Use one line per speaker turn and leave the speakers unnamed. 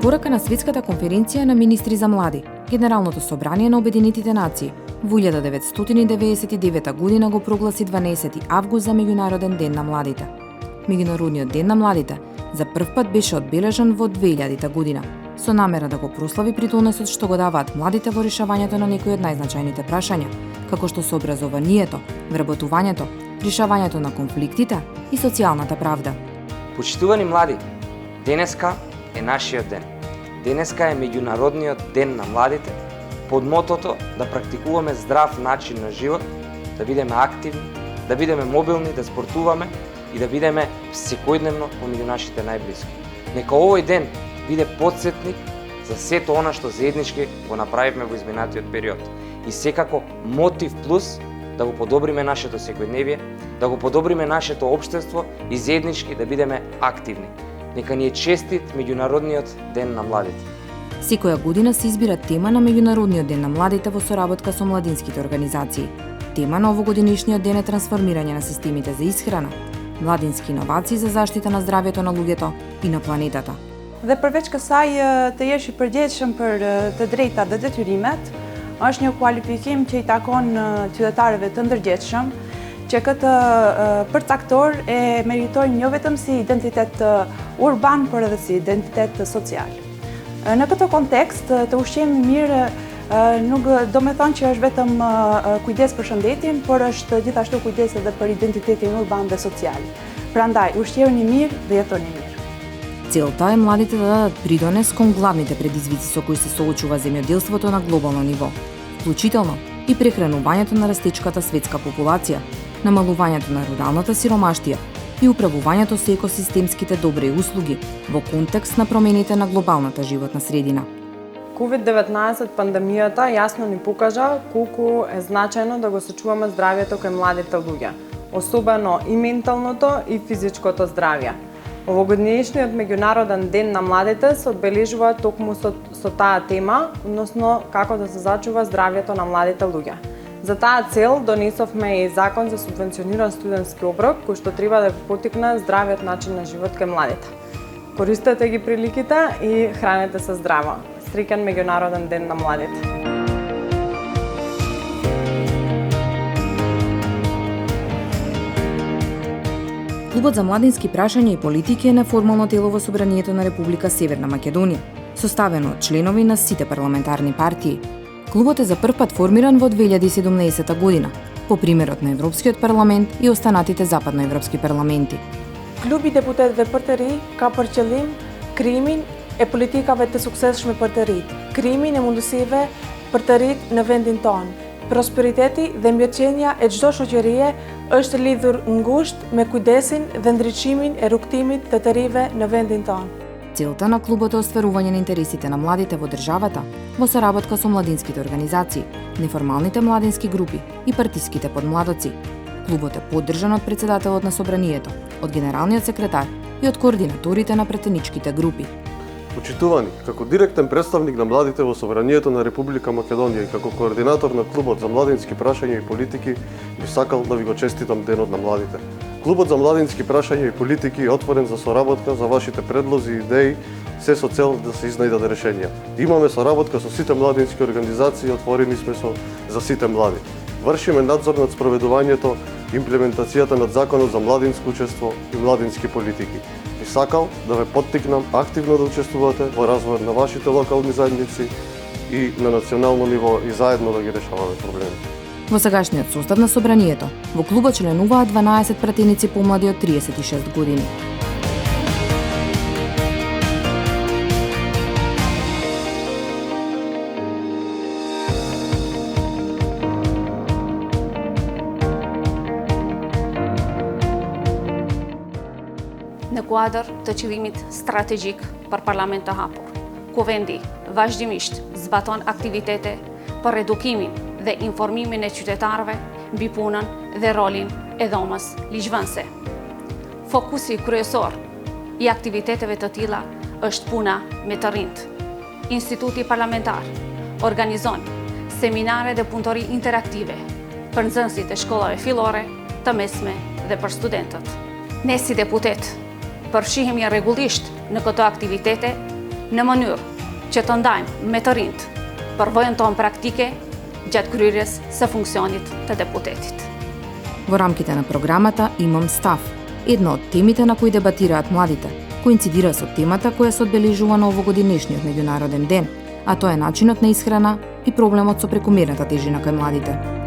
препорака на Светската конференција на министри за млади, Генералното собрание на Обединетите нации во 1999 година го прогласи 12 август за Меѓународен ден на младите. Меѓународниот ден на младите за прв пат беше одбележан во 2000 година, со намера да го прослави придонесот што го даваат младите во решавањето на некои од најзначајните прашања, како што се образованието, вработувањето, решавањето на конфликтите и социјалната правда.
Почитувани млади, денеска е нашиот ден. Денеска е Меѓународниот ден на младите, под мотото да практикуваме здрав начин на живот, да бидеме активни, да бидеме мобилни, да спортуваме и да бидеме секојдневно помеѓу нашите најблиски. Нека овој ден биде потсетник за сето она што заеднички го направивме во изминатиот период и секако мотив плюс да го подобриме нашето секојдневие, да го подобриме нашето општество и заеднички да бидеме активни. Нека ни е честит Меѓународниот ден на младите.
Секоја година се избира тема на Меѓународниот ден на младите во соработка со младинските организации. Тема на овогодинишниот ден е трансформирање на системите за исхрана, mladinski inovacji za zaštita na zdravjeto na lugjeto i na planetata.
Dhe përveç kësaj të jesh i përgjegjshëm për të drejtat dhe detyrimet, është një kualifikim që i takon qytetarëve të ndërgjegjshëm, që këtë përcaktor e meritojnë jo vetëm si identitet urban, por edhe si identitet social. Në këtë kontekst, të ushqimi mirë nuk do me thonë që është vetëm kujdes për shëndetin, por është gjithashtu kujdes edhe për identitetin urban dhe social. Prandaj, ushqiruni mirë dhe jetoni mirë.
Целта е младите да дадат придонес кон главните предизвици со кои се соочува земјоделството на глобално ниво, вклучително и прехранувањето на растечката светска популација, намалувањето на руралната сиромаштија и управувањето со екосистемските добри услуги во контекст на промените на глобалната животна средина.
COVID-19 пандемијата јасно ни покажа колку е значајно да го сочуваме здравјето кај младите луѓе, особено и менталното и физичкото здравје. Овогодишниот Меѓународен ден на младите се одбележува токму со таа тема, односно како да се зачува здравјето на младите луѓе. За таа цел донесовме и закон за субвенциониран студентски оброк, кој што треба да поттикне здравиот начин на живот кај младите. Користете ги приликите и хранете се здраво. Среќен Меѓународен ден на младите.
Клубот за младински прашања и политики е неформално тело во Собранието на Република Северна Македонија, составено од членови на сите парламентарни партии. Клубот е за прв пат формиран во 2017 година, по примерот на Европскиот парламент и останатите западноевропски парламенти.
Klubi i deputetëve për të ri ka për qëllim krijimin e politikave të suksesshme për të rinjt, krijimin e mundësive për të rinjt në vendin tonë. Prosperiteti dhe mirëqenia e çdo shoqërie është lidhur ngushtë me kujdesin dhe ndriçimin e rrugtimit të të rive në vendin tonë.
Целта на клубот е остварување на интересите на младите во државата во соработка со младинските организации, неформалните младински групи и партиските подмладоци. Клубот е поддржан од председателот на Собранието, од генералниот секретар и од координаторите на претеничките групи.
Почитувани, како директен представник на младите во Собранието на Република Македонија и како координатор на Клубот за младински прашања и политики, би сакал да ви го честитам Денот на младите. Клубот за младински прашања и политики е отворен за соработка за вашите предлози и идеи, се со цел да се изнајдат решенија. Имаме соработка со сите младински организации, отворени сме за сите млади. Вршиме надзор над спроведувањето, имплементацијата над Законот за младинско учество и младински политики. Би сакал да ве поттикнам активно да учествувате во развојот на вашите локални заедници и на национално ниво и заедно да ги решаваме проблемите.
Во сегашниот состав на Собранието, во клубот членуваат 12 пратеници помлади од 36 години.
Në kuadër të qëllimit strategjik për Parlamentin të hapur, ku vendi vazhdimisht zbaton aktivitete për edukimin dhe informimin e qytetarëve mbi punën dhe rolin e dhomës ligjvënëse. Fokusi kryesor i aktiviteteve të tilla është puna me të rinjt. Instituti Parlamentar organizon seminare dhe punëtori interaktive për nxënësit e shkollave fillore, të mesme dhe për studentët. Ne si deputet përfshihemi rregullisht në këto aktivitete në mënyrë që të ndajmë me të rinjt përvojën tonë praktike gjatë kryerjes së funksionit të deputetit.
Во рамките на програмата имам став, една од темите на кои дебатираат младите, коинцидира со темата која се одбележува на овогодинешниот меѓународен ден, а тоа е начинот на исхрана и проблемот со прекомерната тежина кај младите.